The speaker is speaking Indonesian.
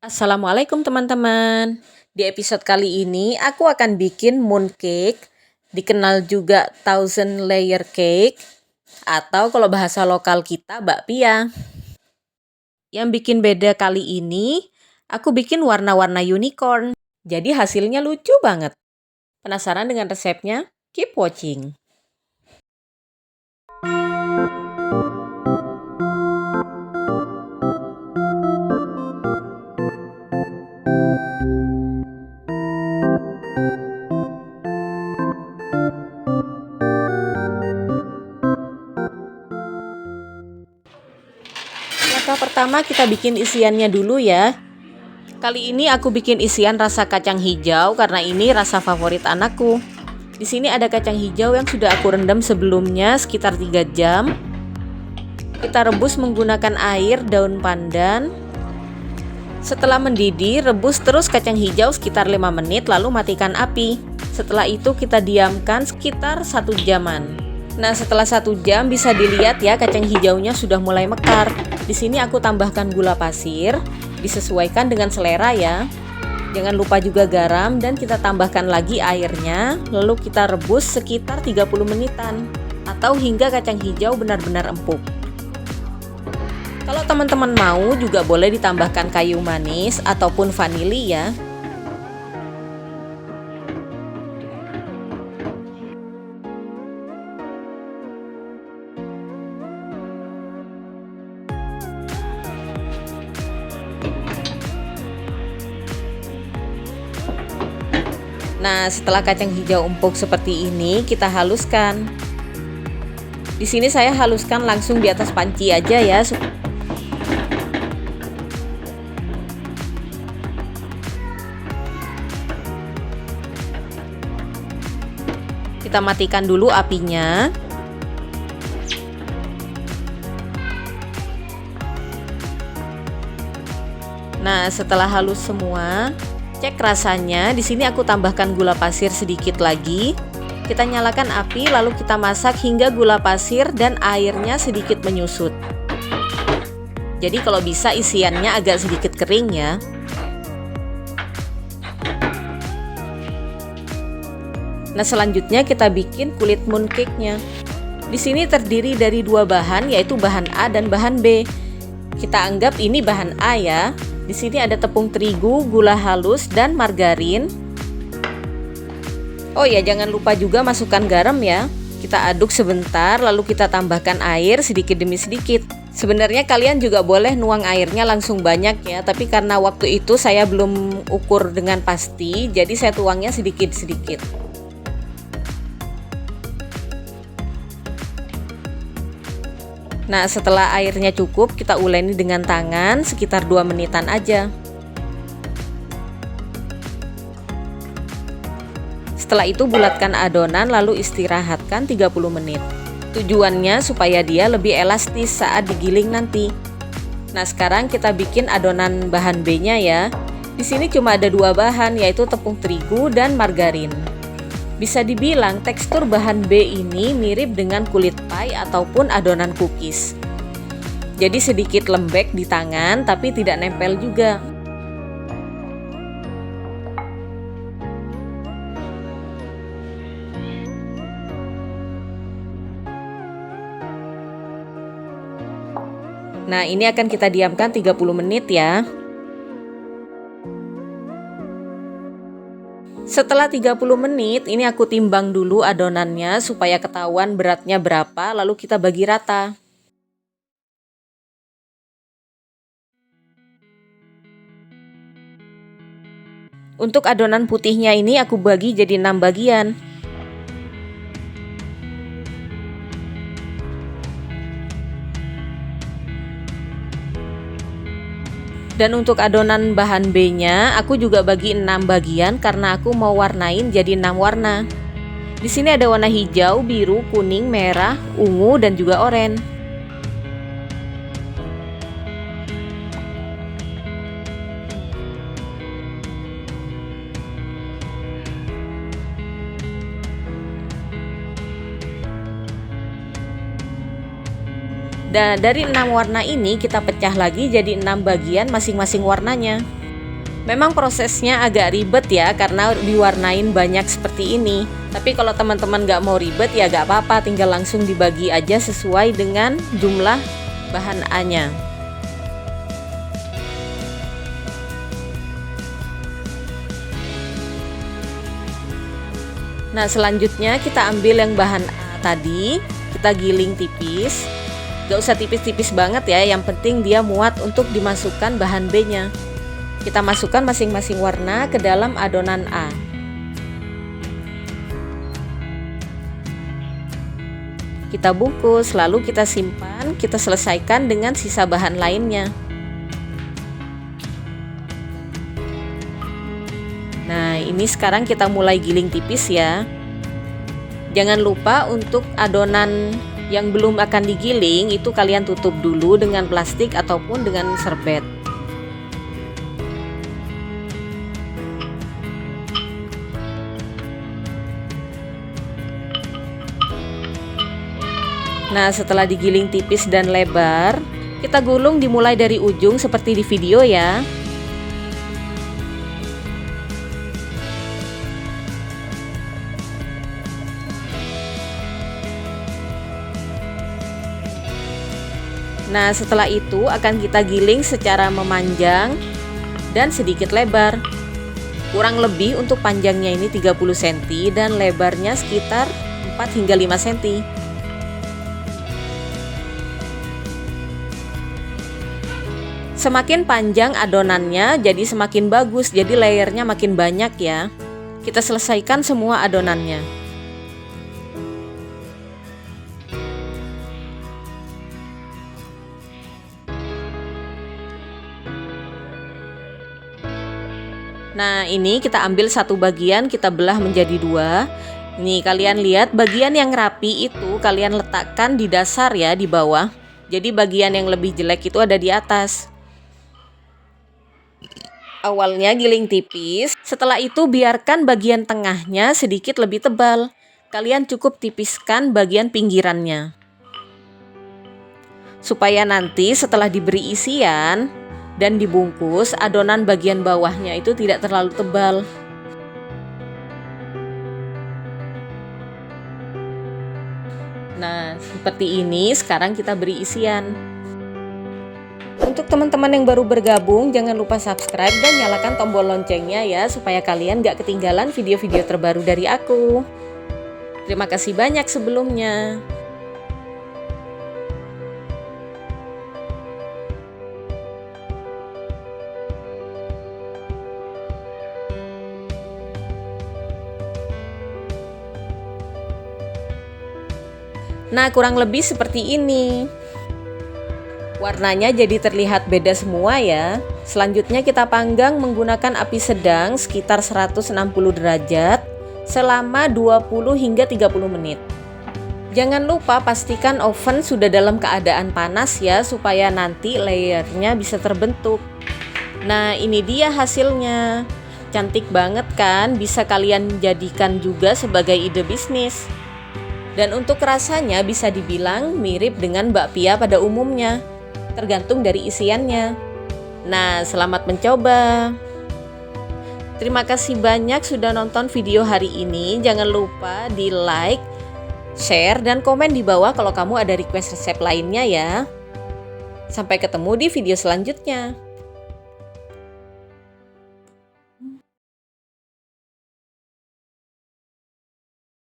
Assalamualaikum teman-teman. Di episode kali ini aku akan bikin mooncake, dikenal juga thousand layer cake, atau kalau bahasa lokal kita bakpia. Yang bikin beda kali ini, aku bikin warna-warna unicorn. Jadi hasilnya lucu banget. Penasaran dengan resepnya? Keep watching. Langkah pertama kita bikin isiannya dulu ya. Kali ini aku bikin isian rasa kacang hijau karena ini rasa favorit anakku. Di sini ada kacang hijau yang sudah aku rendam sebelumnya sekitar 3 jam. Kita rebus menggunakan air daun pandan. Setelah mendidih, rebus terus kacang hijau sekitar 5 menit lalu matikan api. Setelah itu kita diamkan sekitar 1 jaman. Nah, setelah 1 jam bisa dilihat ya kacang hijaunya sudah mulai mekar. Di sini aku tambahkan gula pasir, disesuaikan dengan selera ya. Jangan lupa juga garam dan kita tambahkan lagi airnya, lalu kita rebus sekitar 30 menitan atau hingga kacang hijau benar-benar empuk. Kalau teman-teman mau juga boleh ditambahkan kayu manis ataupun vanili ya. Nah, setelah kacang hijau empuk seperti ini, kita haluskan. Di sini saya haluskan langsung di atas panci aja ya. Kita matikan dulu apinya. Nah, setelah halus semua, cek rasanya. Di sini aku tambahkan gula pasir sedikit lagi. Kita nyalakan api lalu kita masak hingga gula pasir dan airnya sedikit menyusut. Jadi kalau bisa isiannya agak sedikit kering ya. Nah, selanjutnya kita bikin kulit mooncake-nya. Di sini terdiri dari 2 bahan, yaitu bahan A dan bahan B. Kita anggap ini bahan A ya. Di sini ada tepung terigu, gula halus, dan margarin. Oh ya, jangan lupa juga masukkan garam ya. Kita aduk sebentar, lalu kita tambahkan air sedikit demi sedikit. Sebenarnya kalian juga boleh nuang airnya langsung banyak ya, tapi karena waktu itu saya belum ukur dengan pasti, jadi saya tuangnya sedikit-sedikit. Nah, setelah airnya cukup, kita uleni dengan tangan sekitar 2 menitan aja. Setelah itu bulatkan adonan lalu istirahatkan 30 menit. Tujuannya supaya dia lebih elastis saat digiling nanti. Nah, sekarang kita bikin adonan bahan B-nya ya. Di sini cuma ada 2 bahan, yaitu tepung terigu dan margarin. Bisa dibilang tekstur bahan B ini mirip dengan kulit pie ataupun adonan cookies. Jadi sedikit lembek di tangan tapi tidak nempel juga. Nah, ini akan kita diamkan 30 menit ya. Setelah 30 menit, ini aku timbang dulu adonannya supaya ketahuan beratnya berapa, lalu kita bagi rata. Untuk adonan putihnya ini aku bagi jadi 6 bagian. Dan untuk adonan bahan B-nya, aku juga bagi 6 bagian karena aku mau warnain jadi 6 warna. Di sini ada warna hijau, biru, kuning, merah, ungu, dan juga oranye. Dan dari 6 warna ini kita pecah lagi jadi 6 bagian masing-masing warnanya. Memang prosesnya agak ribet ya karena diwarnain banyak seperti ini. Tapi kalau teman-teman nggak mau ribet ya nggak apa-apa, tinggal langsung dibagi aja sesuai dengan jumlah bahan A-nya. Nah, selanjutnya kita ambil yang bahan A tadi, kita giling tipis. Gak usah tipis-tipis banget ya, yang penting dia muat untuk dimasukkan bahan B-nya. Kita masukkan masing-masing warna ke dalam adonan A. Kita bungkus, lalu kita simpan, kita selesaikan dengan sisa bahan lainnya. Nah, ini sekarang kita mulai giling tipis ya. Jangan lupa untuk adonan yang belum akan digiling itu kalian tutup dulu dengan plastik ataupun dengan serbet. Nah, setelah digiling tipis dan lebar, kita gulung dimulai dari ujung seperti di video ya. Nah, setelah itu akan kita giling secara memanjang dan sedikit lebar. Kurang lebih untuk panjangnya ini 30 cm dan lebarnya sekitar 4 hingga 5 cm. Semakin panjang adonannya jadi semakin bagus, jadi layernya makin banyak ya. Kita selesaikan semua adonannya. Nah, ini kita ambil satu bagian, kita belah menjadi dua. Nih, kalian lihat bagian yang rapi itu kalian letakkan di dasar ya, di bawah. Jadi bagian yang lebih jelek itu ada di atas. Awalnya giling tipis, setelah itu biarkan bagian tengahnya sedikit lebih tebal. Kalian cukup tipiskan bagian pinggirannya. Supaya nanti setelah diberi isian dan dibungkus, adonan bagian bawahnya itu tidak terlalu tebal. Nah, seperti ini sekarang kita beri isian. Untuk teman-teman yang baru bergabung, jangan lupa subscribe dan nyalakan tombol loncengnya ya, supaya kalian gak ketinggalan video-video terbaru dari aku. Terima kasih banyak sebelumnya. Nah, kurang lebih seperti ini. Warnanya jadi terlihat beda semua ya. Selanjutnya kita panggang menggunakan api sedang sekitar 160 derajat selama 20 hingga 30 menit. Jangan lupa pastikan oven sudah dalam keadaan panas ya, supaya nanti layernya bisa terbentuk. Nah, ini dia hasilnya. Cantik banget kan? Bisa kalian jadikan juga sebagai ide bisnis. Dan untuk rasanya bisa dibilang mirip dengan bakpia pada umumnya, tergantung dari isiannya. Nah, selamat mencoba. Terima kasih banyak sudah nonton video hari ini. Jangan lupa di like, share, dan komen di bawah kalau kamu ada request resep lainnya ya. Sampai ketemu di video selanjutnya.